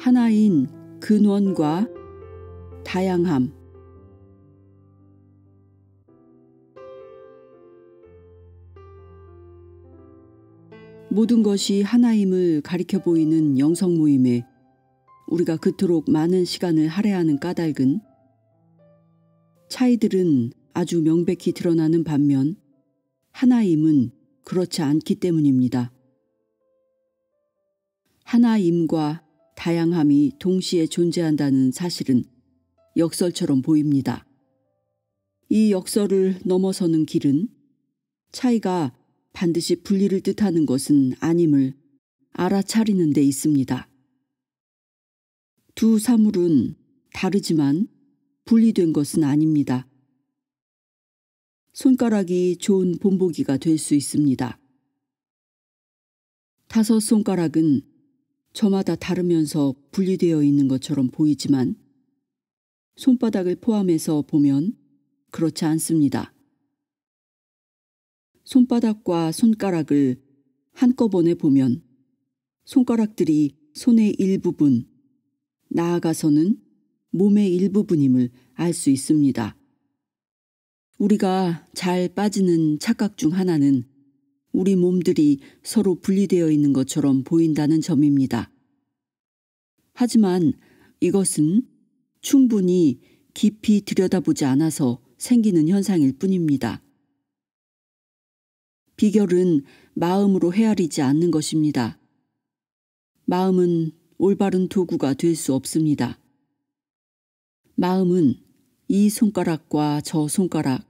하나인 근원과 다양함. 모든 것이 하나임을 가리켜 보이는 영성 모임에 우리가 그토록 많은 시간을 할애하는 까닭은 차이들은 아주 명백히 드러나는 반면 하나임은 그렇지 않기 때문입니다. 하나임과 다양함이 동시에 존재한다는 사실은 역설처럼 보입니다. 이 역설을 넘어서는 길은 차이가 반드시 분리를 뜻하는 것은 아님을 알아차리는 데 있습니다. 두 사물은 다르지만 분리된 것은 아닙니다. 손가락이 좋은 본보기가 될 수 있습니다. 5 손가락은 저마다 다르면서 분리되어 있는 것처럼 보이지만 손바닥을 포함해서 보면 그렇지 않습니다. 손바닥과 손가락을 한꺼번에 보면 손가락들이 손의 일부분, 나아가서는 몸의 일부분임을 알 수 있습니다. 우리가 잘 빠지는 착각 중 하나는 우리 몸들이 서로 분리되어 있는 것처럼 보인다는 점입니다. 하지만 이것은 충분히 깊이 들여다보지 않아서 생기는 현상일 뿐입니다. 비결은 마음으로 헤아리지 않는 것입니다. 마음은 올바른 도구가 될 수 없습니다. 마음은 이 손가락과 저 손가락,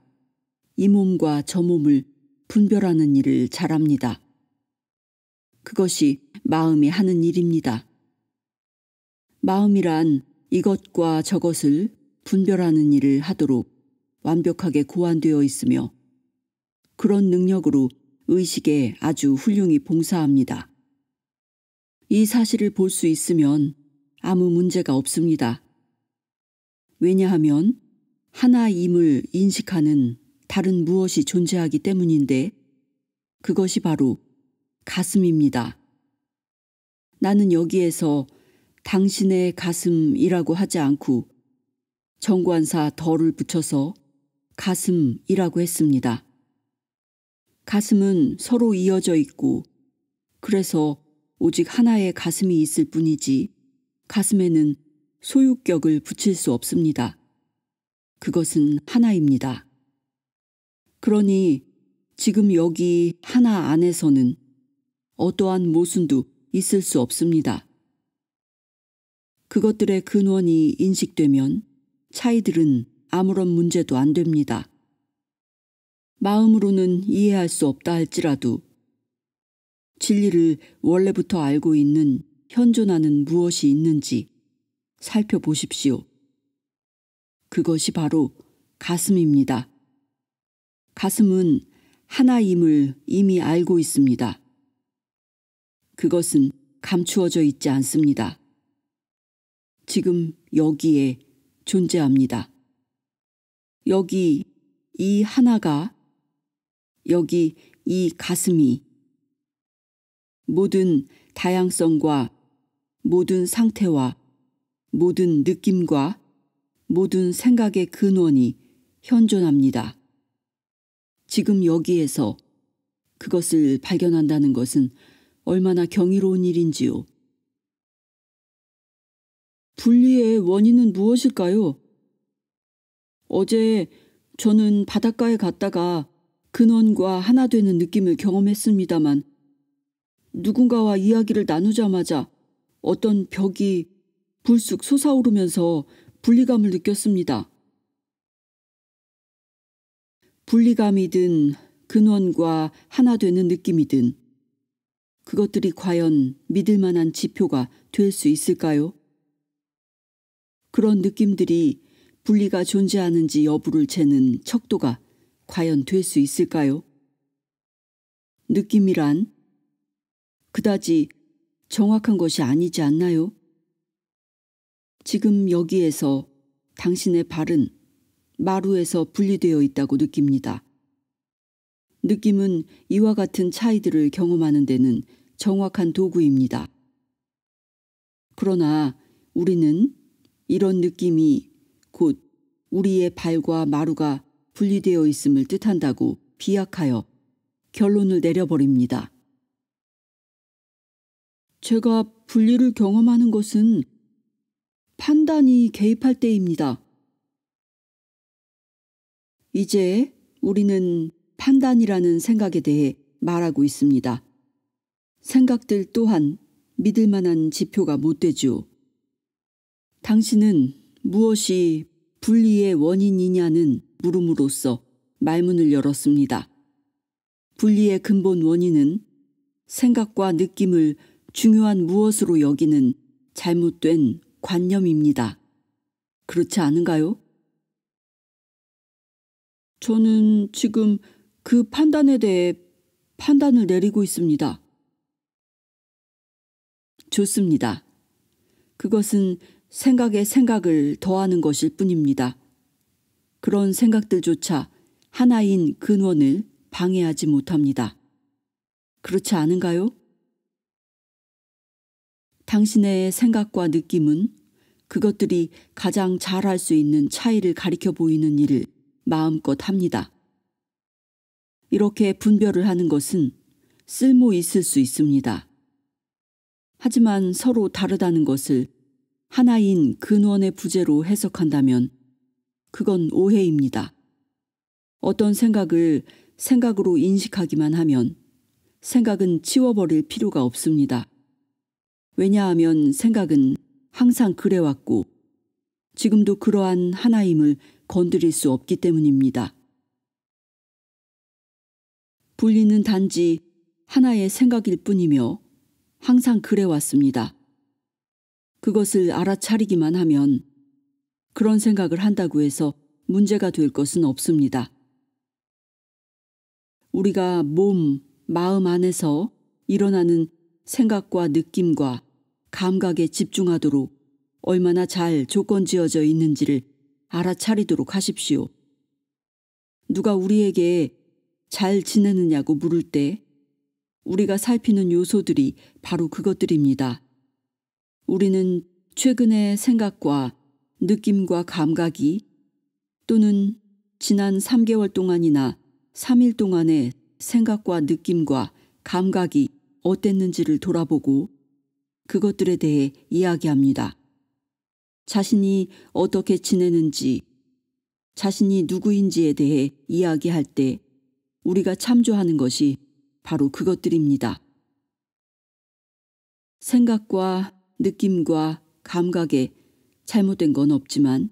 이 몸과 저 몸을 분별하는 일을 잘합니다. 그것이 마음이 하는 일입니다. 마음이란 이것과 저것을 분별하는 일을 하도록 완벽하게 고안되어 있으며 그런 능력으로 의식에 아주 훌륭히 봉사합니다. 이 사실을 볼 수 있으면 아무 문제가 없습니다. 왜냐하면 하나임을 인식하는 다른 무엇이 존재하기 때문인데 그것이 바로 가슴입니다. 나는 여기에서 당신의 가슴이라고 하지 않고 정관사 덜을 붙여서 가슴이라고 했습니다. 가슴은 서로 이어져 있고 그래서 오직 하나의 가슴이 있을 뿐이지 가슴에는 소유격을 붙일 수 없습니다. 그것은 하나입니다. 그러니 지금 여기 하나 안에서는 어떠한 모순도 있을 수 없습니다. 그것들의 근원이 인식되면 차이들은 아무런 문제도 안 됩니다. 마음으로는 이해할 수 없다 할지라도 진리를 원래부터 알고 있는 현존하는 무엇이 있는지 살펴보십시오. 그것이 바로 가슴입니다. 가슴은 하나임을 이미 알고 있습니다. 그것은 감추어져 있지 않습니다. 지금 여기에 존재합니다. 여기 이 하나가, 여기 이 가슴이 모든 다양성과 모든 상태와 모든 느낌과 모든 생각의 근원이 현존합니다. 지금 여기에서 그것을 발견한다는 것은 얼마나 경이로운 일인지요. 분리의 원인은 무엇일까요? 어제 저는 바닷가에 갔다가 근원과 하나 되는 느낌을 경험했습니다만 누군가와 이야기를 나누자마자 어떤 벽이 불쑥 솟아오르면서 분리감을 느꼈습니다. 분리감이든 근원과 하나 되는 느낌이든 그것들이 과연 믿을 만한 지표가 될 수 있을까요? 그런 느낌들이 분리가 존재하는지 여부를 재는 척도가 과연 될 수 있을까요? 느낌이란 그다지 정확한 것이 아니지 않나요? 지금 여기에서 당신의 발은 마루에서 분리되어 있다고 느낍니다. 느낌은 이와 같은 차이들을 경험하는 데는 정확한 도구입니다. 그러나 우리는 이런 느낌이 곧 우리의 발과 마루가 분리되어 있음을 뜻한다고 비약하여 결론을 내려버립니다. 제가 분리를 경험하는 것은 판단이 개입할 때입니다. 이제 우리는 판단이라는 생각에 대해 말하고 있습니다. 생각들 또한 믿을 만한 지표가 못 되죠. 당신은 무엇이 분리의 원인이냐는 물음으로써 말문을 열었습니다. 분리의 근본 원인은 생각과 느낌을 중요한 무엇으로 여기는 잘못된 관념입니다. 그렇지 않은가요? 저는 지금 그 판단에 대해 판단을 내리고 있습니다. 좋습니다. 그것은 생각에 생각을 더하는 것일 뿐입니다. 그런 생각들조차 하나인 근원을 방해하지 못합니다. 그렇지 않은가요? 당신의 생각과 느낌은 그것들이 가장 잘할 수 있는 차이를 가리켜 보이는 일을 마음껏 합니다. 이렇게 분별을 하는 것은 쓸모 있을 수 있습니다. 하지만 서로 다르다는 것을 하나인 근원의 부재로 해석한다면 그건 오해입니다. 어떤 생각을 생각으로 인식하기만 하면 생각은 치워버릴 필요가 없습니다. 왜냐하면 생각은 항상 그래왔고 지금도 그러한 하나임을 건드릴 수 없기 때문입니다. 분리는 단지 하나의 생각일 뿐이며 항상 그래왔습니다. 그것을 알아차리기만 하면 그런 생각을 한다고 해서 문제가 될 것은 없습니다. 우리가 몸, 마음 안에서 일어나는 생각과 느낌과 감각에 집중하도록 얼마나 잘 조건 지어져 있는지를 알아차리도록 하십시오. 누가 우리에게 잘 지내느냐고 물을 때 우리가 살피는 요소들이 바로 그것들입니다. 우리는 최근의 생각과 느낌과 감각이 또는 지난 3개월 동안이나 3일 동안의 생각과 느낌과 감각이 어땠는지를 돌아보고 그것들에 대해 이야기합니다. 자신이 어떻게 지내는지, 자신이 누구인지에 대해 이야기할 때 우리가 참조하는 것이 바로 그것들입니다. 생각과 느낌과 감각에 잘못된 건 없지만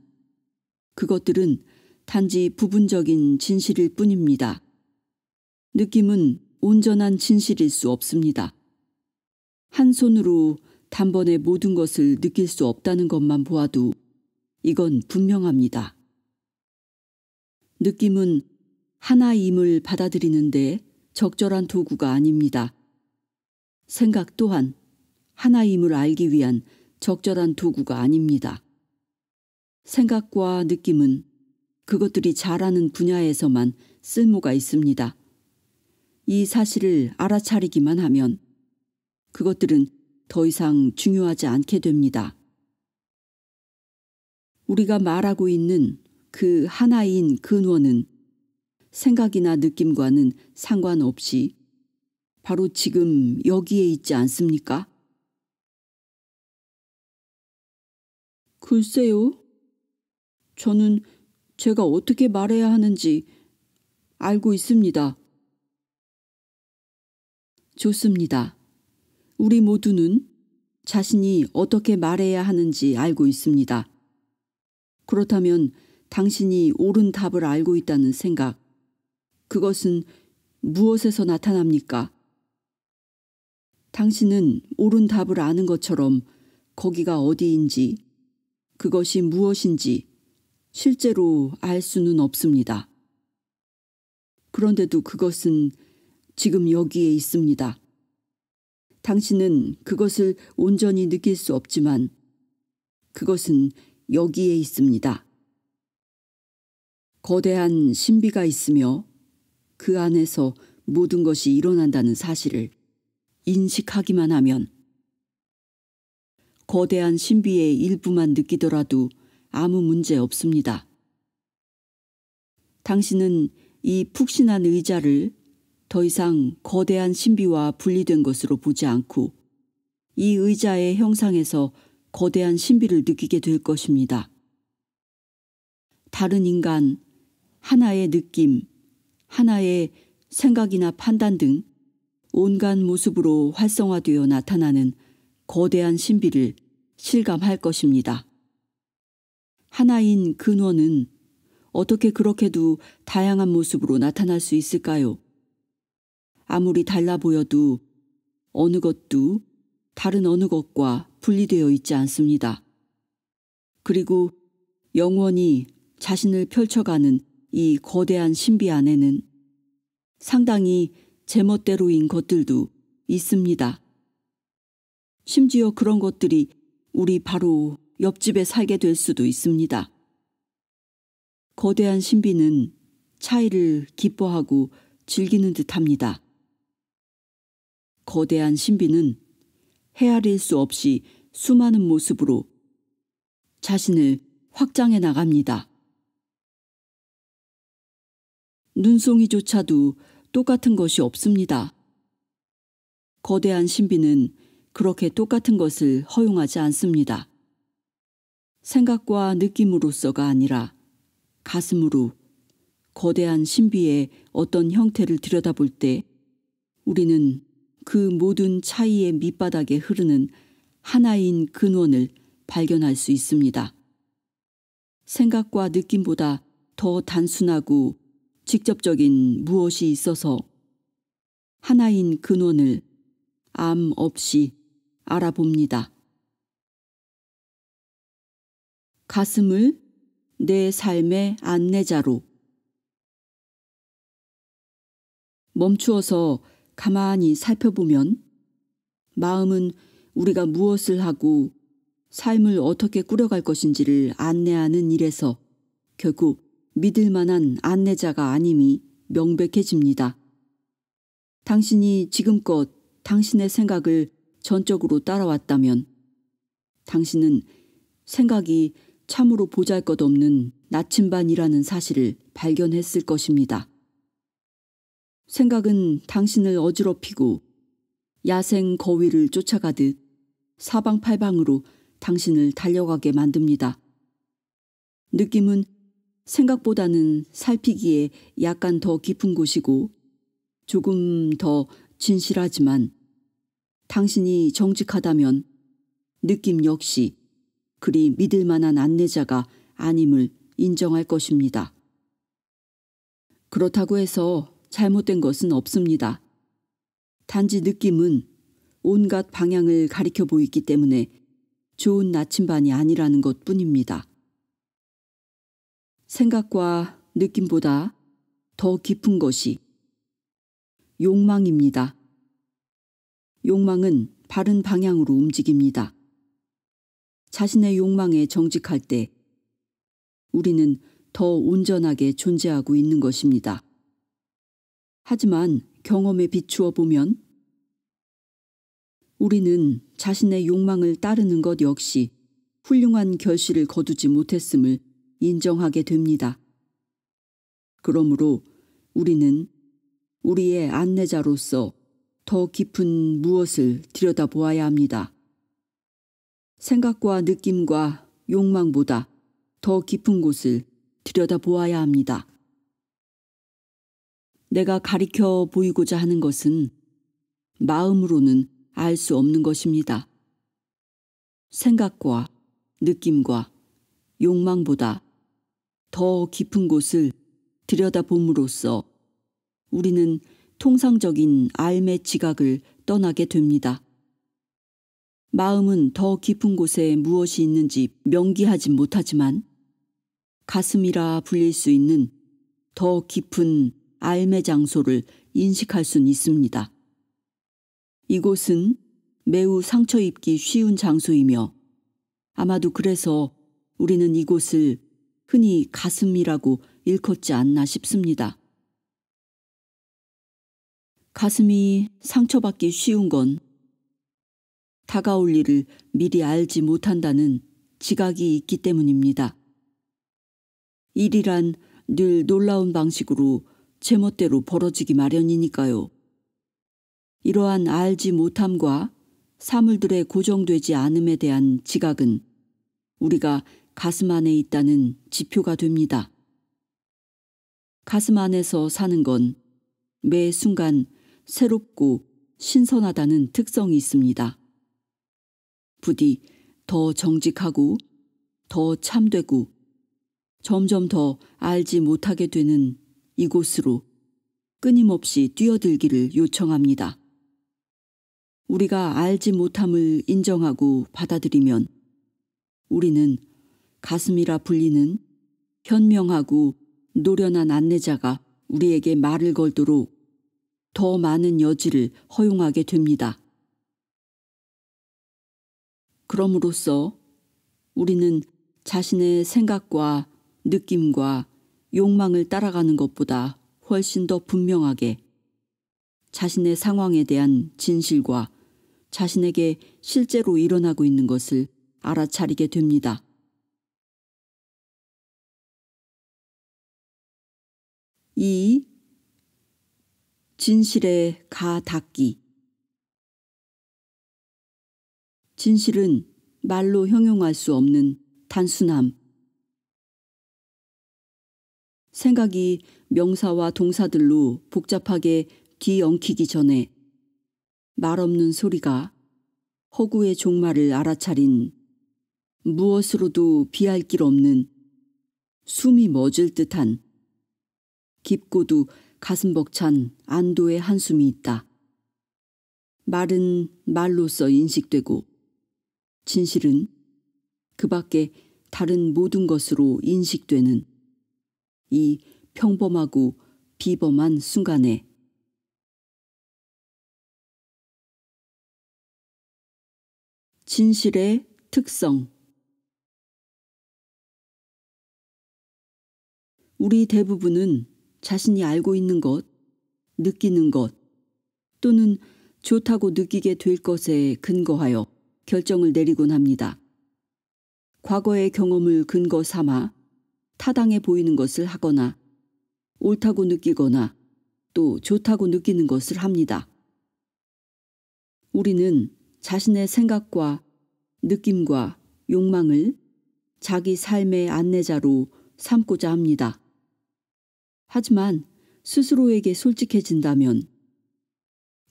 그것들은 단지 부분적인 진실일 뿐입니다. 느낌은 온전한 진실일 수 없습니다. 한 손으로 단번에 모든 것을 느낄 수 없다는 것만 보아도 이건 분명합니다. 느낌은 하나임을 받아들이는데 적절한 도구가 아닙니다. 생각 또한 하나임을 알기 위한 적절한 도구가 아닙니다. 생각과 느낌은 그것들이 잘하는 분야에서만 쓸모가 있습니다. 이 사실을 알아차리기만 하면 그것들은 더 이상 중요하지 않게 됩니다. 우리가 말하고 있는 그 하나인 근원은 생각이나 느낌과는 상관없이 바로 지금 여기에 있지 않습니까? 글쎄요. 저는 제가 어떻게 말해야 하는지 알고 있습니다. 좋습니다. 우리 모두는 자신이 어떻게 말해야 하는지 알고 있습니다. 그렇다면 당신이 옳은 답을 알고 있다는 생각, 그것은 무엇에서 나타납니까? 당신은 옳은 답을 아는 것처럼 거기가 어디인지, 그것이 무엇인지 실제로 알 수는 없습니다. 그런데도 그것은 지금 여기에 있습니다. 당신은 그것을 온전히 느낄 수 없지만 그것은 여기에 있습니다. 거대한 신비가 있으며 그 안에서 모든 것이 일어난다는 사실을 인식하기만 하면 거대한 신비의 일부만 느끼더라도 아무 문제 없습니다. 당신은 이 푹신한 의자를 더 이상 거대한 신비와 분리된 것으로 보지 않고 이 의자의 형상에서 거대한 신비를 느끼게 될 것입니다. 다른 인간, 하나의 느낌, 하나의 생각이나 판단 등 온갖 모습으로 활성화되어 나타나는 거대한 신비를 실감할 것입니다. 하나인 근원은 어떻게 그렇게도 다양한 모습으로 나타날 수 있을까요? 아무리 달라 보여도 어느 것도 다른 어느 것과 분리되어 있지 않습니다. 그리고 영원히 자신을 펼쳐가는 이 거대한 신비 안에는 상당히 제멋대로인 것들도 있습니다. 심지어 그런 것들이 우리 바로 옆집에 살게 될 수도 있습니다. 거대한 신비는 차이를 기뻐하고 즐기는 듯합니다. 거대한 신비는 헤아릴 수 없이 수많은 모습으로 자신을 확장해 나갑니다. 눈송이조차도 똑같은 것이 없습니다. 거대한 신비는 그렇게 똑같은 것을 허용하지 않습니다. 생각과 느낌으로서가 아니라 가슴으로 거대한 신비의 어떤 형태를 들여다볼 때 우리는 그 모든 차이의 밑바닥에 흐르는 하나인 근원을 발견할 수 있습니다. 생각과 느낌보다 더 단순하고 직접적인 무엇이 있어서 하나인 근원을 암 없이 알아봅니다. 가슴을 내 삶의 안내자로. 멈추어서 가만히 살펴보면 마음은 우리가 무엇을 하고 삶을 어떻게 꾸려갈 것인지를 안내하는 일에서 결국 믿을 만한 안내자가 아님이 명백해집니다. 당신이 지금껏 당신의 생각을 전적으로 따라왔다면 당신은 생각이 참으로 보잘것없는 나침반이라는 사실을 발견했을 것입니다. 생각은 당신을 어지럽히고 야생 거위를 쫓아가듯 사방팔방으로 당신을 달려가게 만듭니다. 느낌은 생각보다는 살피기에 약간 더 깊은 곳이고 조금 더 진실하지만 당신이 정직하다면 느낌 역시 그리 믿을 만한 안내자가 아님을 인정할 것입니다. 그렇다고 해서 잘못된 것은 없습니다. 단지 느낌은 온갖 방향을 가리켜 보이기 때문에 좋은 나침반이 아니라는 것 뿐입니다. 생각과 느낌보다 더 깊은 것이 욕망입니다. 욕망은 바른 방향으로 움직입니다. 자신의 욕망에 정직할 때 우리는 더 온전하게 존재하고 있는 것입니다. 하지만 경험에 비추어 보면 우리는 자신의 욕망을 따르는 것 역시 훌륭한 결실을 거두지 못했음을 인정하게 됩니다. 그러므로 우리는 우리의 안내자로서 더 깊은 무엇을 들여다보아야 합니다. 생각과 느낌과 욕망보다 더 깊은 곳을 들여다보아야 합니다. 내가 가리켜 보이고자 하는 것은 마음으로는 알 수 없는 것입니다. 생각과 느낌과 욕망보다 더 깊은 곳을 들여다봄으로써 우리는 통상적인 삶의 지각을 떠나게 됩니다. 마음은 더 깊은 곳에 무엇이 있는지 명기하지 못하지만 가슴이라 불릴 수 있는 더 깊은 삶의 장소를 인식할 수는 있습니다. 이곳은 매우 상처 입기 쉬운 장소이며 아마도 그래서 우리는 이곳을 흔히 가슴이라고 일컫지 않나 싶습니다. 가슴이 상처받기 쉬운 건 다가올 일을 미리 알지 못한다는 지각이 있기 때문입니다. 일이란 늘 놀라운 방식으로 제멋대로 벌어지기 마련이니까요. 이러한 알지 못함과 사물들의 고정되지 않음에 대한 지각은 우리가 가슴 안에 있다는 지표가 됩니다. 가슴 안에서 사는 건 매 순간 새롭고 신선하다는 특성이 있습니다. 부디 더 정직하고 더 참되고 점점 더 알지 못하게 되는 이곳으로 끊임없이 뛰어들기를 요청합니다. 우리가 알지 못함을 인정하고 받아들이면 우리는 가슴이라 불리는 현명하고 노련한 안내자가 우리에게 말을 걸도록 더 많은 여지를 허용하게 됩니다. 그럼으로써 우리는 자신의 생각과 느낌과 욕망을 따라가는 것보다 훨씬 더 분명하게 자신의 상황에 대한 진실과 자신에게 실제로 일어나고 있는 것을 알아차리게 됩니다. 2. 진실에 가 닿기. 진실은 말로 형용할 수 없는 단순함. 생각이 명사와 동사들로 복잡하게 뒤엉키기 전에 말 없는 소리가 허구의 종말을 알아차린 무엇으로도 비할 길 없는 숨이 멎을 듯한 깊고도 가슴 벅찬 안도의 한숨이 있다. 말은 말로써 인식되고 진실은 그 밖에 다른 모든 것으로 인식되는 이 평범하고 비범한 순간에 진실의 특성. 우리 대부분은 자신이 알고 있는 것, 느끼는 것 또는 좋다고 느끼게 될 것에 근거하여 결정을 내리곤 합니다. 과거의 경험을 근거 삼아 타당해 보이는 것을 하거나 옳다고 느끼거나 또 좋다고 느끼는 것을 합니다. 우리는 자신의 생각과 느낌과 욕망을 자기 삶의 안내자로 삼고자 합니다. 하지만 스스로에게 솔직해진다면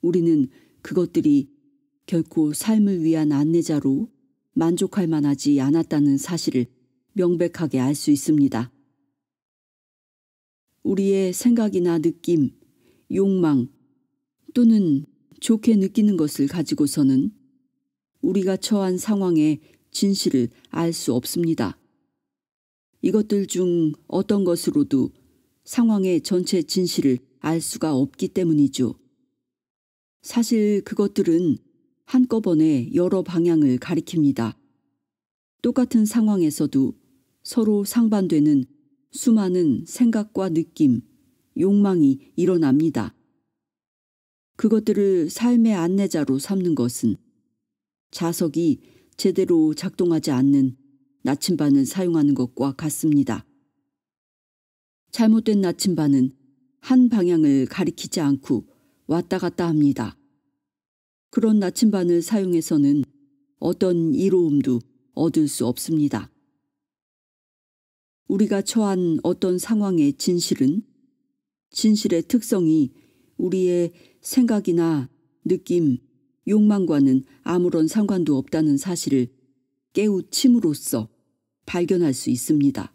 우리는 그것들이 결코 삶을 위한 안내자로 만족할 만하지 않았다는 사실을 명백하게 알 수 있습니다. 우리의 생각이나 느낌, 욕망 또는 좋게 느끼는 것을 가지고서는 우리가 처한 상황의 진실을 알 수 없습니다. 이것들 중 어떤 것으로도 상황의 전체 진실을 알 수가 없기 때문이죠. 사실 그것들은 한꺼번에 여러 방향을 가리킵니다. 똑같은 상황에서도 서로 상반되는 수많은 생각과 느낌, 욕망이 일어납니다. 그것들을 삶의 안내자로 삼는 것은 자석이 제대로 작동하지 않는 나침반을 사용하는 것과 같습니다. 잘못된 나침반은 한 방향을 가리키지 않고 왔다 갔다 합니다. 그런 나침반을 사용해서는 어떤 이로움도 얻을 수 없습니다. 우리가 처한 어떤 상황의 진실은 진실의 특성이 우리의 생각이나 느낌, 욕망과는 아무런 상관도 없다는 사실을 깨우침으로써 발견할 수 있습니다.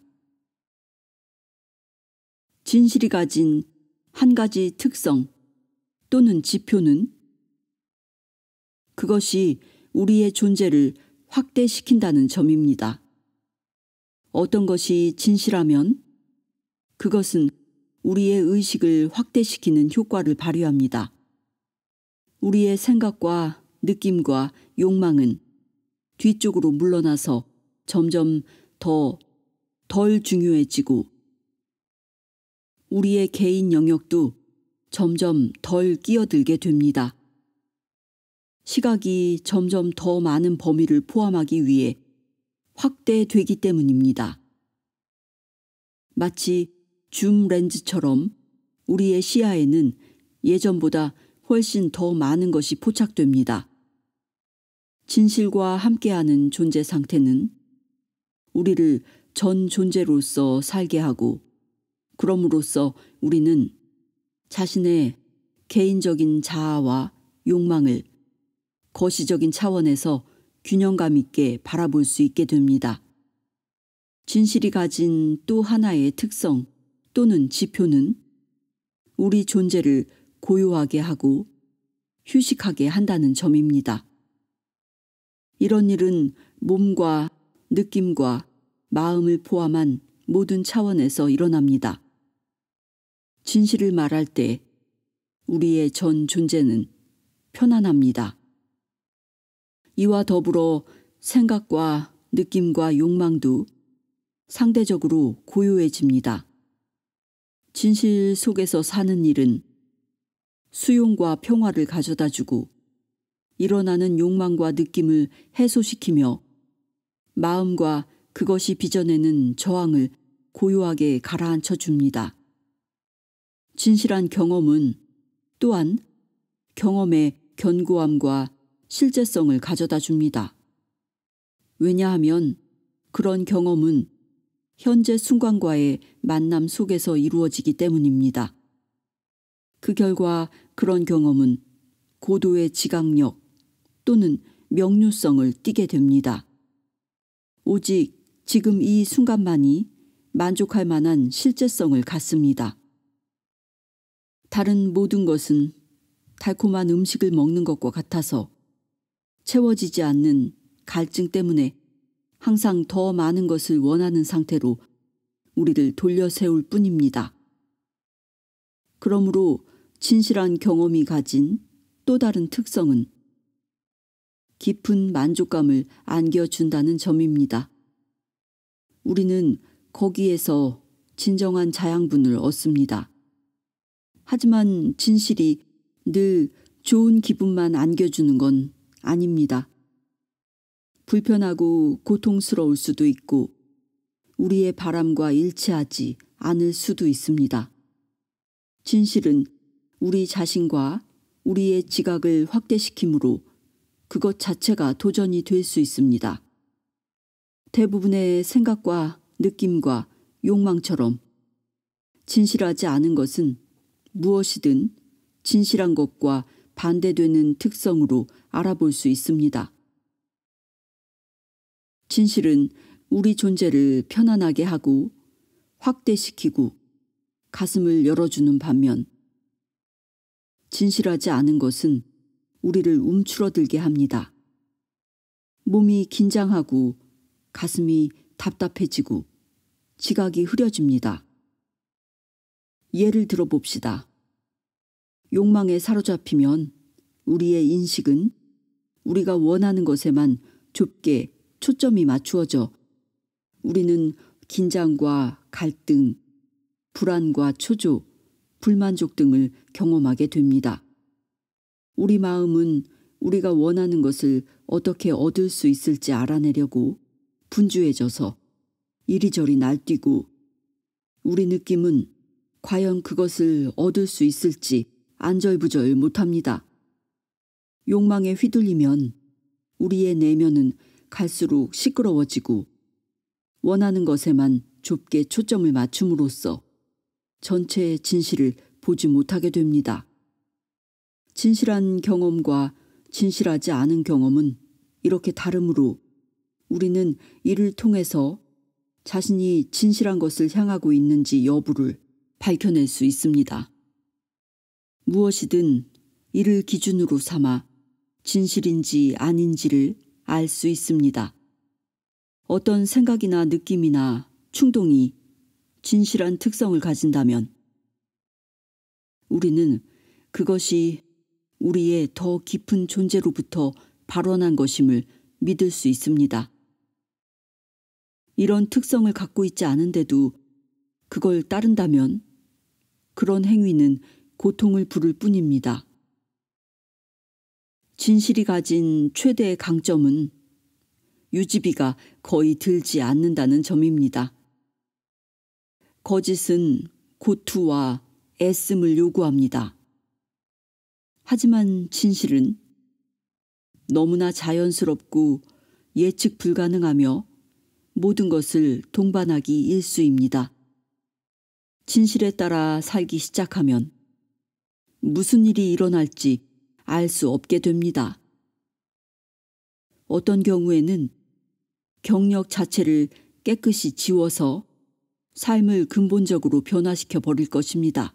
진실이 가진 한 가지 특성 또는 지표는 그것이 우리의 존재를 확대시킨다는 점입니다. 어떤 것이 진실하면 그것은 우리의 의식을 확대시키는 효과를 발휘합니다. 우리의 생각과 느낌과 욕망은 뒤쪽으로 물러나서 점점 덜 중요해지고 우리의 개인 영역도 점점 덜 끼어들게 됩니다. 시각이 점점 더 많은 범위를 포함하기 위해 확대되기 때문입니다. 마치 줌 렌즈처럼 우리의 시야에는 예전보다 훨씬 더 많은 것이 포착됩니다. 진실과 함께하는 존재 상태는 우리를 전 존재로서 살게 하고, 그럼으로써 우리는 자신의 개인적인 자아와 욕망을 거시적인 차원에서 균형감 있게 바라볼 수 있게 됩니다. 진실이 가진 또 하나의 특성 또는 지표는 우리 존재를 고요하게 하고 휴식하게 한다는 점입니다. 이런 일은 몸과 느낌과 마음을 포함한 모든 차원에서 일어납니다. 진실을 말할 때 우리의 전 존재는 편안합니다. 이와 더불어 생각과 느낌과 욕망도 상대적으로 고요해집니다. 진실 속에서 사는 일은 수용과 평화를 가져다주고 일어나는 욕망과 느낌을 해소시키며 마음과 그것이 빚어내는 저항을 고요하게 가라앉혀 줍니다. 진실한 경험은 또한 경험의 견고함과 실제성을 가져다 줍니다. 왜냐하면 그런 경험은 현재 순간과의 만남 속에서 이루어지기 때문입니다. 그 결과 그런 경험은 고도의 지각력 또는 명료성을 띠게 됩니다. 오직 지금 이 순간만이 만족할 만한 실제성을 갖습니다. 다른 모든 것은 달콤한 음식을 먹는 것과 같아서 채워지지 않는 갈증 때문에 항상 더 많은 것을 원하는 상태로 우리를 돌려 세울 뿐입니다. 그러므로 진실한 경험이 가진 또 다른 특성은 깊은 만족감을 안겨준다는 점입니다. 우리는 거기에서 진정한 자양분을 얻습니다. 하지만 진실이 늘 좋은 기분만 안겨주는 건 아닙니다. 불편하고 고통스러울 수도 있고 우리의 바람과 일치하지 않을 수도 있습니다. 진실은 우리 자신과 우리의 지각을 확대시키므로 그것 자체가 도전이 될 수 있습니다. 대부분의 생각과 느낌과 욕망처럼 진실하지 않은 것은 무엇이든 진실한 것과 반대되는 특성으로 알아볼 수 있습니다. 진실은 우리 존재를 편안하게 하고 확대시키고 가슴을 열어주는 반면 진실하지 않은 것은 우리를 움츠러들게 합니다. 몸이 긴장하고 가슴이 답답해지고 지각이 흐려집니다. 예를 들어 봅시다. 욕망에 사로잡히면 우리의 인식은 우리가 원하는 것에만 좁게 초점이 맞추어져 우리는 긴장과 갈등, 불안과 초조, 불만족 등을 경험하게 됩니다. 우리 마음은 우리가 원하는 것을 어떻게 얻을 수 있을지 알아내려고 분주해져서 이리저리 날뛰고 우리 느낌은 과연 그것을 얻을 수 있을지 안절부절 못합니다. 욕망에 휘둘리면 우리의 내면은 갈수록 시끄러워지고 원하는 것에만 좁게 초점을 맞춤으로써 전체의 진실을 보지 못하게 됩니다. 진실한 경험과 진실하지 않은 경험은 이렇게 다르므로 우리는 이를 통해서 자신이 진실한 것을 향하고 있는지 여부를 밝혀낼 수 있습니다. 무엇이든 이를 기준으로 삼아 진실인지 아닌지를 알 수 있습니다. 어떤 생각이나 느낌이나 충동이 진실한 특성을 가진다면 우리는 그것이 우리의 더 깊은 존재로부터 발원한 것임을 믿을 수 있습니다. 이런 특성을 갖고 있지 않은데도 그걸 따른다면 그런 행위는 고통을 부를 뿐입니다. 진실이 가진 최대의 강점은 유지비가 거의 들지 않는다는 점입니다. 거짓은 고투와 애씀을 요구합니다. 하지만 진실은 너무나 자연스럽고 예측 불가능하며 모든 것을 동반하기 일쑤입니다. 진실에 따라 살기 시작하면 무슨 일이 일어날지 알 수 없게 됩니다. 어떤 경우에는 경력 자체를 깨끗이 지워서 삶을 근본적으로 변화시켜 버릴 것입니다.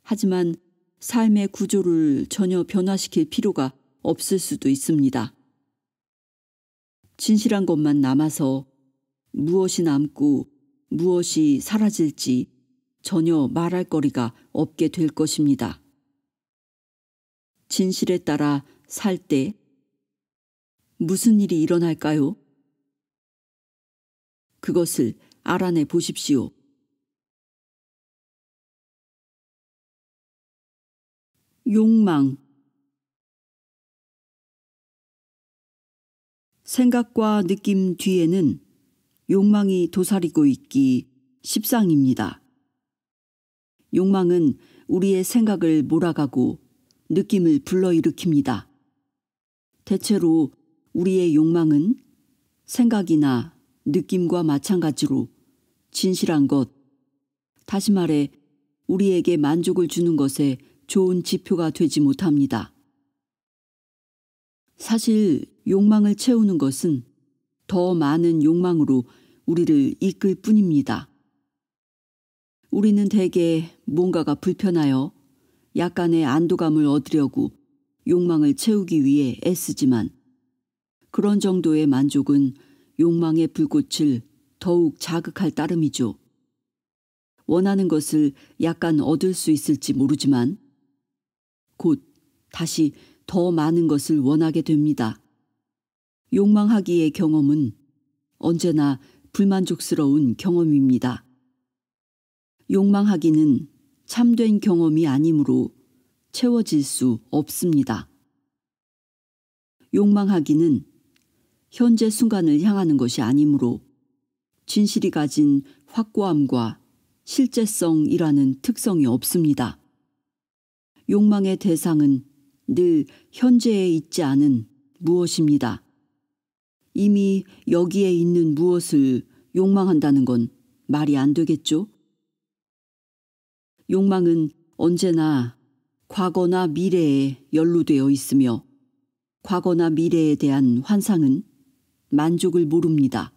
하지만 삶의 구조를 전혀 변화시킬 필요가 없을 수도 있습니다. 진실한 것만 남아서 무엇이 남고 무엇이 사라질지 전혀 말할 거리가 없게 될 것입니다. 진실에 따라 살 때 무슨 일이 일어날까요? 그것을 알아내 보십시오. 욕망. 생각과 느낌 뒤에는 욕망이 도사리고 있기 십상입니다. 욕망은 우리의 생각을 몰아가고 느낌을 불러일으킵니다. 대체로 우리의 욕망은 생각이나 느낌과 마찬가지로 진실한 것, 다시 말해 우리에게 만족을 주는 것에 좋은 지표가 되지 못합니다. 사실 욕망을 채우는 것은 더 많은 욕망으로 우리를 이끌 뿐입니다. 우리는 대개 뭔가가 불편하여 약간의 안도감을 얻으려고 욕망을 채우기 위해 애쓰지만 그런 정도의 만족은 욕망의 불꽃을 더욱 자극할 따름이죠. 원하는 것을 약간 얻을 수 있을지 모르지만 곧 다시 더 많은 것을 원하게 됩니다. 욕망하기의 경험은 언제나 불만족스러운 경험입니다. 욕망하기는 참된 경험이 아니므로 채워질 수 없습니다. 욕망하기는 현재 순간을 향하는 것이 아니므로 진실이 가진 확고함과 실제성이라는 특성이 없습니다. 욕망의 대상은 늘 현재에 있지 않은 무엇입니다. 이미 여기에 있는 무엇을 욕망한다는 건 말이 안 되겠죠? 욕망은 언제나 과거나 미래에 연루되어 있으며 과거나 미래에 대한 환상은 만족을 모릅니다.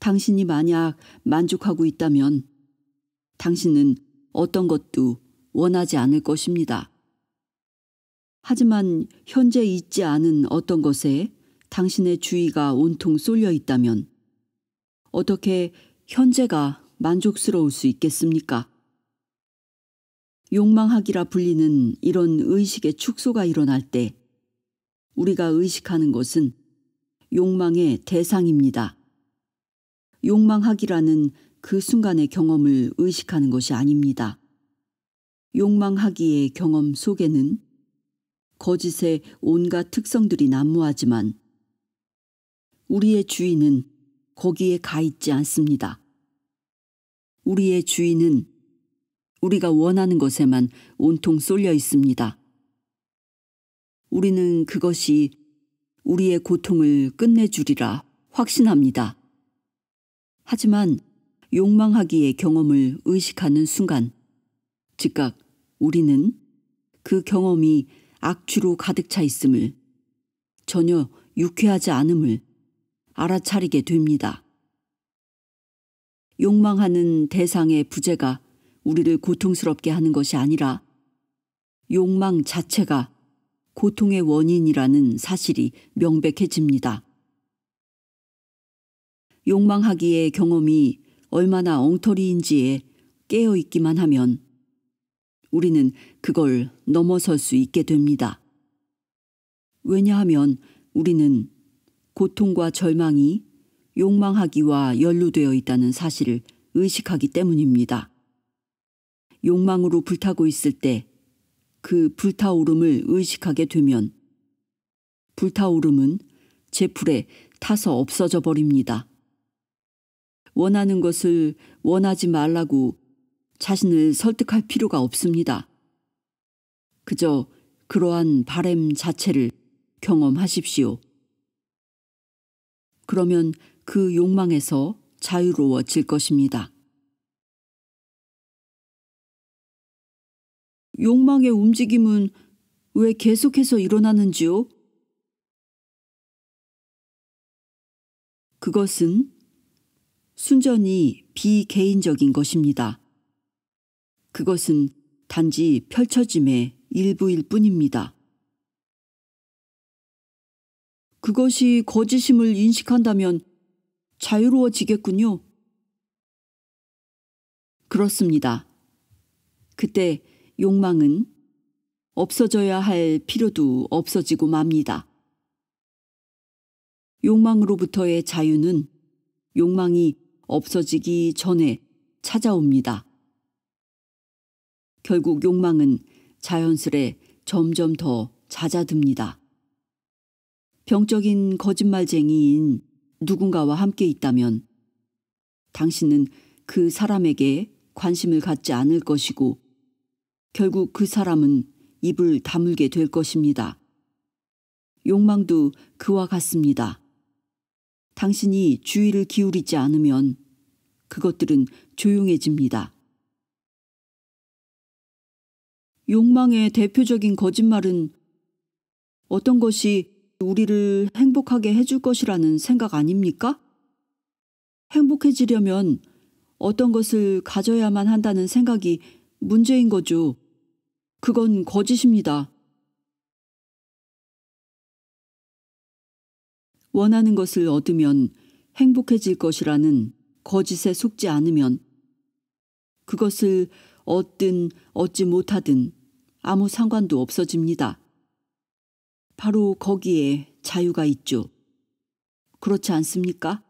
당신이 만약 만족하고 있다면 당신은 어떤 것도 원하지 않을 것입니다. 하지만 현재 있지 않은 어떤 것에 당신의 주의가 온통 쏠려 있다면 어떻게 현재가 만족스러울 수 있겠습니까? 욕망하기라 불리는 이런 의식의 축소가 일어날 때 우리가 의식하는 것은 욕망의 대상입니다. 욕망하기라는 그 순간의 경험을 의식하는 것이 아닙니다. 욕망하기의 경험 속에는 거짓의 온갖 특성들이 난무하지만 우리의 주의는 거기에 가 있지 않습니다. 우리의 주의는 우리가 원하는 것에만 온통 쏠려 있습니다. 우리는 그것이 우리의 고통을 끝내주리라 확신합니다. 하지만 욕망하기의 경험을 의식하는 순간 즉각 우리는 그 경험이 악취로 가득 차 있음을, 전혀 유쾌하지 않음을 알아차리게 됩니다. 욕망하는 대상의 부재가 우리를 고통스럽게 하는 것이 아니라 욕망 자체가 고통의 원인이라는 사실이 명백해집니다. 욕망하기의 경험이 얼마나 엉터리인지에 깨어있기만 하면 우리는 그걸 넘어설 수 있게 됩니다. 왜냐하면 우리는 고통과 절망이 욕망하기와 연루되어 있다는 사실을 의식하기 때문입니다. 욕망으로 불타고 있을 때 그 불타오름을 의식하게 되면 불타오름은 제풀에 타서 없어져 버립니다. 원하는 것을 원하지 말라고 자신을 설득할 필요가 없습니다. 그저 그러한 바램 자체를 경험하십시오. 그러면 그 욕망에서 자유로워질 것입니다. 욕망의 움직임은 왜 계속해서 일어나는지요? 그것은 순전히 비개인적인 것입니다. 그것은 단지 펼쳐짐의 일부일 뿐입니다. 그것이 거짓임을 인식한다면 자유로워지겠군요. 그렇습니다. 그때 욕망은 없어져야 할 필요도 없어지고 맙니다. 욕망으로부터의 자유는 욕망이 없어지기 전에 찾아옵니다. 결국 욕망은 자연스레 점점 더 잦아듭니다. 병적인 거짓말쟁이인 누군가와 함께 있다면 당신은 그 사람에게 관심을 갖지 않을 것이고 결국 그 사람은 입을 다물게 될 것입니다. 욕망도 그와 같습니다. 당신이 주의를 기울이지 않으면 그것들은 조용해집니다. 욕망의 대표적인 거짓말은 어떤 것이 우리를 행복하게 해줄 것이라는 생각 아닙니까? 행복해지려면 어떤 것을 가져야만 한다는 생각이 문제인 거죠. 그건 거짓입니다. 원하는 것을 얻으면 행복해질 것이라는 거짓에 속지 않으면 그것을 얻든 얻지 못하든 아무 상관도 없어집니다. 바로 거기에 자유가 있죠. 그렇지 않습니까?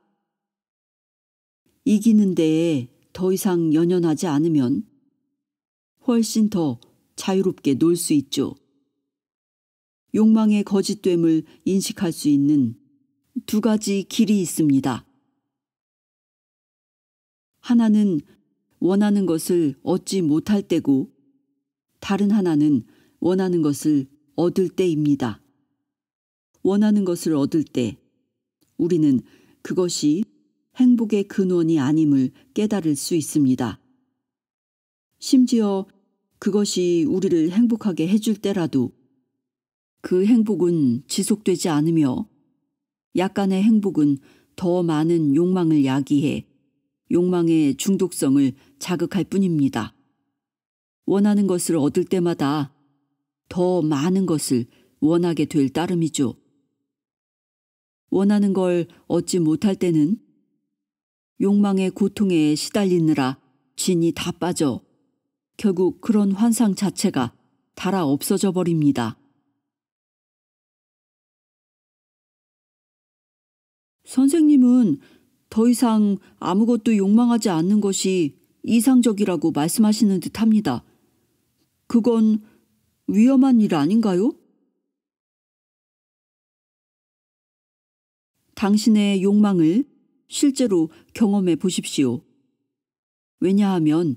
이기는 데에 더 이상 연연하지 않으면 훨씬 더 자유롭게 놀 수 있죠. 욕망의 거짓됨을 인식할 수 있는 두 가지 길이 있습니다. 하나는 원하는 것을 얻지 못할 때고 다른 하나는 원하는 것을 얻을 때입니다. 원하는 것을 얻을 때 우리는 그것이 행복의 근원이 아님을 깨달을 수 있습니다. 심지어 그것이 우리를 행복하게 해줄 때라도 그 행복은 지속되지 않으며 약간의 행복은 더 많은 욕망을 야기해 욕망의 중독성을 자극할 뿐입니다. 원하는 것을 얻을 때마다 더 많은 것을 원하게 될 따름이죠. 원하는 걸 얻지 못할 때는 욕망의 고통에 시달리느라 진이 다 빠져 결국 그런 환상 자체가 달아 없어져 버립니다. 선생님은 더 이상 아무것도 욕망하지 않는 것이 이상적이라고 말씀하시는 듯합니다. 그건 위험한 일 아닌가요? 당신의 욕망을 실제로 경험해 보십시오. 왜냐하면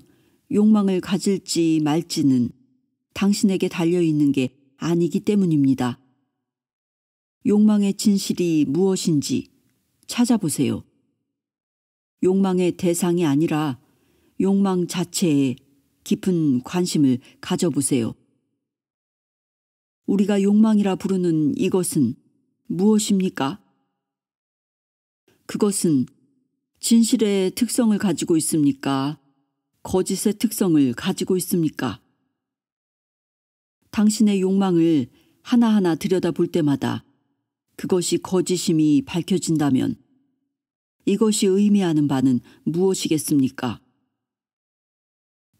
욕망을 가질지 말지는 당신에게 달려있는 게 아니기 때문입니다. 욕망의 진실이 무엇인지 찾아보세요. 욕망의 대상이 아니라 욕망 자체에 깊은 관심을 가져보세요. 우리가 욕망이라 부르는 이것은 무엇입니까? 그것은 진실의 특성을 가지고 있습니까? 거짓의 특성을 가지고 있습니까? 당신의 욕망을 하나하나 들여다볼 때마다 그것이 거짓임이 밝혀진다면 이것이 의미하는 바는 무엇이겠습니까?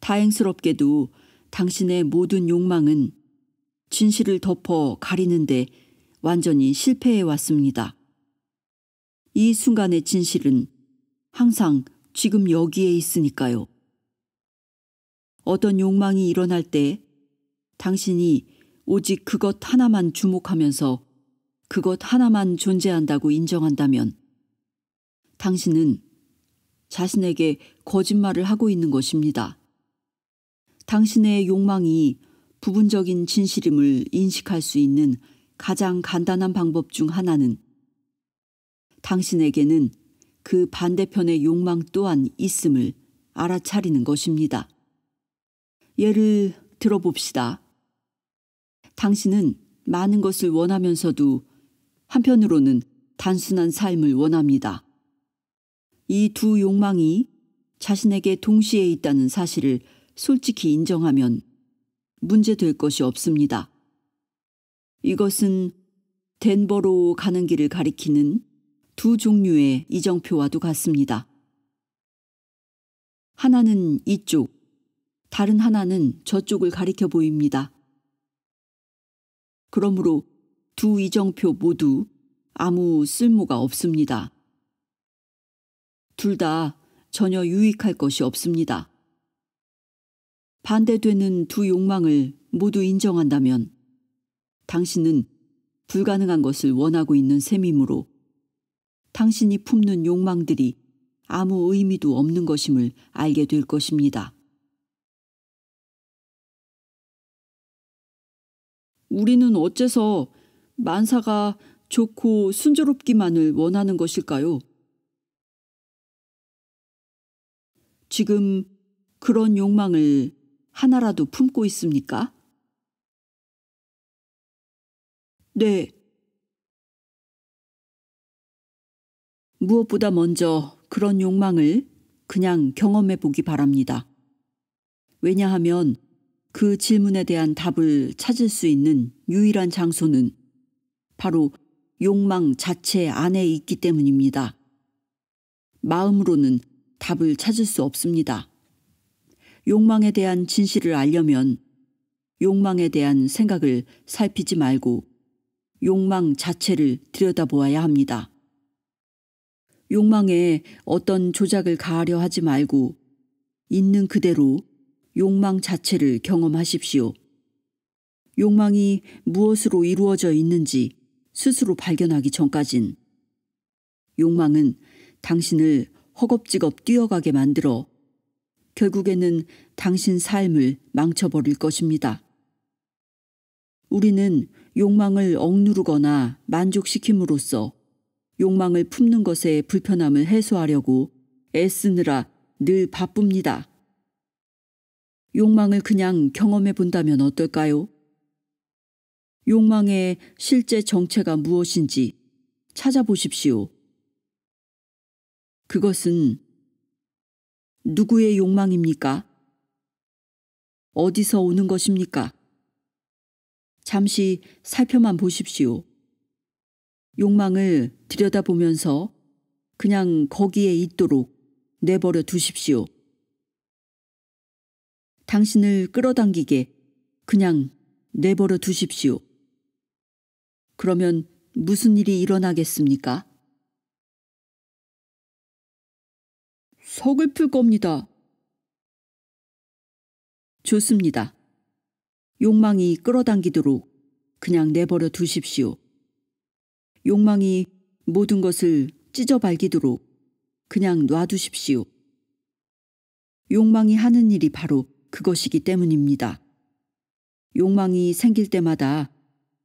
다행스럽게도 당신의 모든 욕망은 진실을 덮어 가리는데 완전히 실패해 왔습니다. 이 순간의 진실은 항상 지금 여기에 있으니까요. 어떤 욕망이 일어날 때 당신이 오직 그것 하나만 주목하면서 그것 하나만 존재한다고 인정한다면 당신은 자신에게 거짓말을 하고 있는 것입니다. 당신의 욕망이 부분적인 진실임을 인식할 수 있는 가장 간단한 방법 중 하나는 당신에게는 그 반대편의 욕망 또한 있음을 알아차리는 것입니다. 예를 들어봅시다. 당신은 많은 것을 원하면서도 한편으로는 단순한 삶을 원합니다. 이 두 욕망이 자신에게 동시에 있다는 사실을 솔직히 인정하면 문제될 것이 없습니다. 이것은 덴버로 가는 길을 가리키는 두 종류의 이정표와도 같습니다. 하나는 이쪽, 다른 하나는 저쪽을 가리켜 보입니다. 그러므로 두 이정표 모두 아무 쓸모가 없습니다. 둘 다 전혀 유익할 것이 없습니다. 반대되는 두 욕망을 모두 인정한다면 당신은 불가능한 것을 원하고 있는 셈이므로 당신이 품는 욕망들이 아무 의미도 없는 것임을 알게 될 것입니다. 우리는 어째서 만사가 좋고 순조롭기만을 원하는 것일까요? 지금 그런 욕망을 하나라도 품고 있습니까? 네. 무엇보다 먼저 그런 욕망을 그냥 경험해 보기 바랍니다. 왜냐하면 그 질문에 대한 답을 찾을 수 있는 유일한 장소는 바로 욕망 자체 안에 있기 때문입니다. 마음으로는 답을 찾을 수 없습니다. 욕망에 대한 진실을 알려면 욕망에 대한 생각을 살피지 말고 욕망 자체를 들여다보아야 합니다. 욕망에 어떤 조작을 가하려 하지 말고 있는 그대로 욕망 자체를 경험하십시오. 욕망이 무엇으로 이루어져 있는지 스스로 발견하기 전까진 욕망은 당신을 허겁지겁 뛰어가게 만들어 결국에는 당신 삶을 망쳐버릴 것입니다. 우리는 욕망을 억누르거나 만족시킴으로써 욕망을 품는 것의 불편함을 해소하려고 애쓰느라 늘 바쁩니다. 욕망을 그냥 경험해 본다면 어떨까요? 욕망의 실제 정체가 무엇인지 찾아보십시오. 그것은 누구의 욕망입니까? 어디서 오는 것입니까? 잠시 살펴만 보십시오. 욕망을 들여다보면서 그냥 거기에 있도록 내버려 두십시오. 당신을 끌어당기게 그냥 내버려 두십시오. 그러면 무슨 일이 일어나겠습니까? 서글플 겁니다. 좋습니다. 욕망이 끌어당기도록 그냥 내버려 두십시오. 욕망이 모든 것을 찢어발기도록 그냥 놔두십시오. 욕망이 하는 일이 바로 그것이기 때문입니다. 욕망이 생길 때마다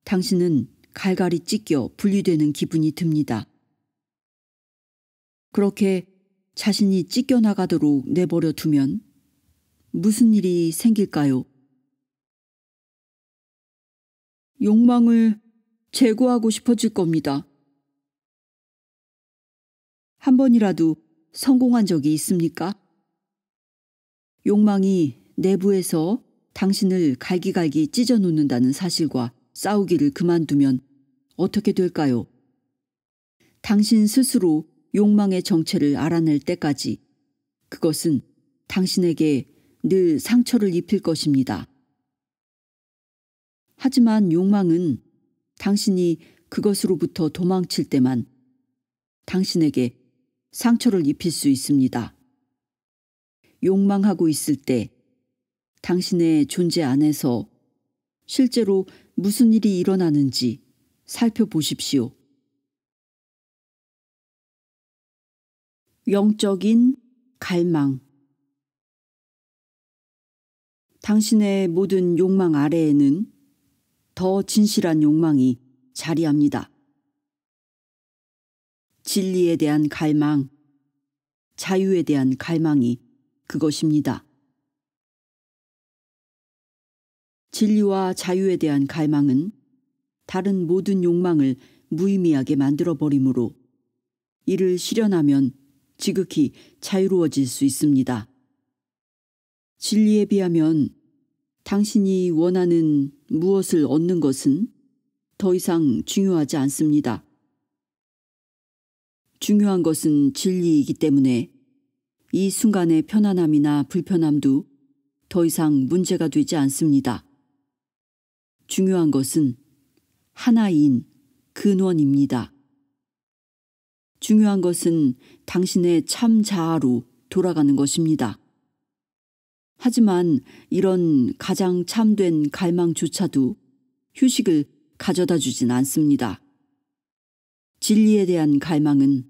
당신은 갈갈이 찢겨 분리되는 기분이 듭니다. 그렇게 자신이 찢겨나가도록 내버려 두면 무슨 일이 생길까요? 욕망을 제거하고 싶어질 겁니다. 한 번이라도 성공한 적이 있습니까? 욕망이 내부에서 당신을 갈기갈기 찢어 놓는다는 사실과 싸우기를 그만두면 어떻게 될까요? 당신 스스로 욕망의 정체를 알아낼 때까지 그것은 당신에게 늘 상처를 입힐 것입니다. 하지만 욕망은 당신이 그것으로부터 도망칠 때만 당신에게 상처를 입힐 수 있습니다. 욕망하고 있을 때 당신의 존재 안에서 실제로 무슨 일이 일어나는지 살펴보십시오. 영적인 갈망. 당신의 모든 욕망 아래에는 더 진실한 욕망이 자리합니다. 진리에 대한 갈망, 자유에 대한 갈망이 그것입니다. 진리와 자유에 대한 갈망은 다른 모든 욕망을 무의미하게 만들어버리므로 이를 실현하면 지극히 자유로워질 수 있습니다. 진리에 비하면 당신이 원하는 무엇을 얻는 것은 더 이상 중요하지 않습니다. 중요한 것은 진리이기 때문에 이 순간의 편안함이나 불편함도 더 이상 문제가 되지 않습니다. 중요한 것은 하나인 근원입니다. 중요한 것은 당신의 참 자아로 돌아가는 것입니다. 하지만 이런 가장 참된 갈망조차도 휴식을 가져다 주진 않습니다. 진리에 대한 갈망은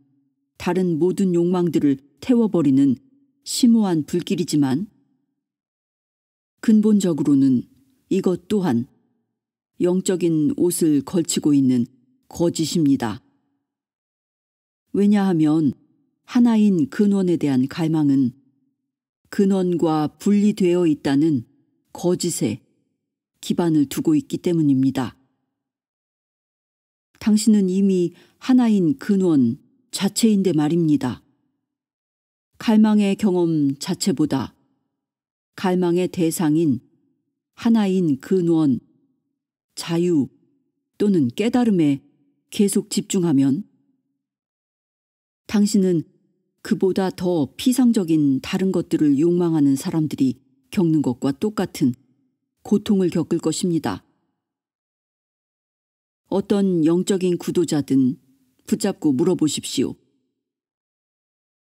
다른 모든 욕망들을 태워버리는 심오한 불길이지만 근본적으로는 이것 또한 영적인 옷을 걸치고 있는 거짓입니다. 왜냐하면 하나인 근원에 대한 갈망은 근원과 분리되어 있다는 거짓에 기반을 두고 있기 때문입니다. 당신은 이미 하나인 근원 자체인데 말입니다. 갈망의 경험 자체보다 갈망의 대상인 하나인 근원, 자유 또는 깨달음에 계속 집중하면 당신은 그보다 더 피상적인 다른 것들을 욕망하는 사람들이 겪는 것과 똑같은 고통을 겪을 것입니다. 어떤 영적인 구도자든 붙잡고 물어보십시오.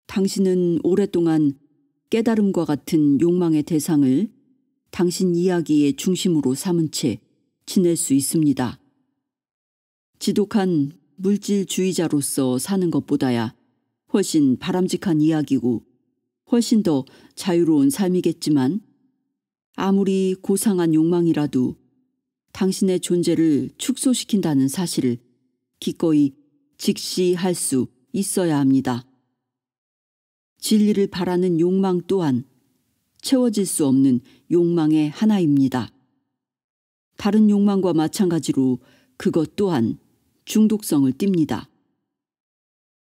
당신은 오랫동안 깨달음과 같은 욕망의 대상을 당신 이야기의 중심으로 삼은 채 지낼 수 있습니다. 지독한 물질주의자로서 사는 것보다야 훨씬 바람직한 이야기고 훨씬 더 자유로운 삶이겠지만 아무리 고상한 욕망이라도 당신의 존재를 축소시킨다는 사실을 기꺼이 직시할 수 있어야 합니다. 진리를 바라는 욕망 또한 채워질 수 없는 욕망의 하나입니다. 다른 욕망과 마찬가지로 그것 또한 중독성을 띱니다.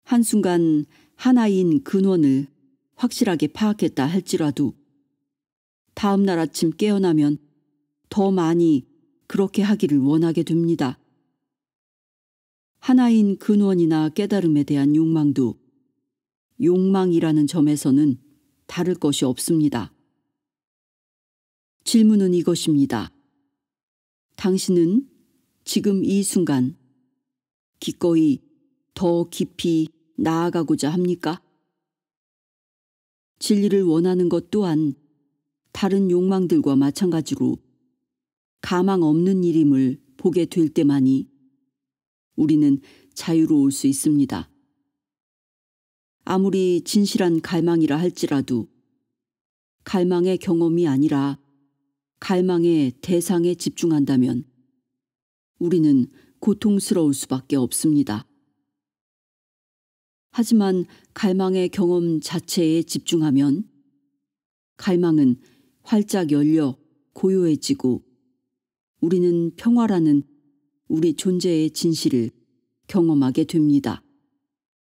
한순간 하나인 근원을 확실하게 파악했다 할지라도 다음 날 아침 깨어나면 더 많이 그렇게 하기를 원하게 됩니다. 하나인 근원이나 깨달음에 대한 욕망도 욕망이라는 점에서는 다를 것이 없습니다. 질문은 이것입니다. 당신은 지금 이 순간 기꺼이 더 깊이 나아가고자 합니까? 진리를 원하는 것 또한 다른 욕망들과 마찬가지로 가망 없는 일임을 보게 될 때만이 우리는 자유로울 수 있습니다. 아무리 진실한 갈망이라 할지라도 갈망의 경험이 아니라 갈망의 대상에 집중한다면 우리는 고통스러울 수밖에 없습니다. 하지만 갈망의 경험 자체에 집중하면 갈망은 활짝 열려 고요해지고 우리는 평화라는 우리 존재의 진실을 경험하게 됩니다.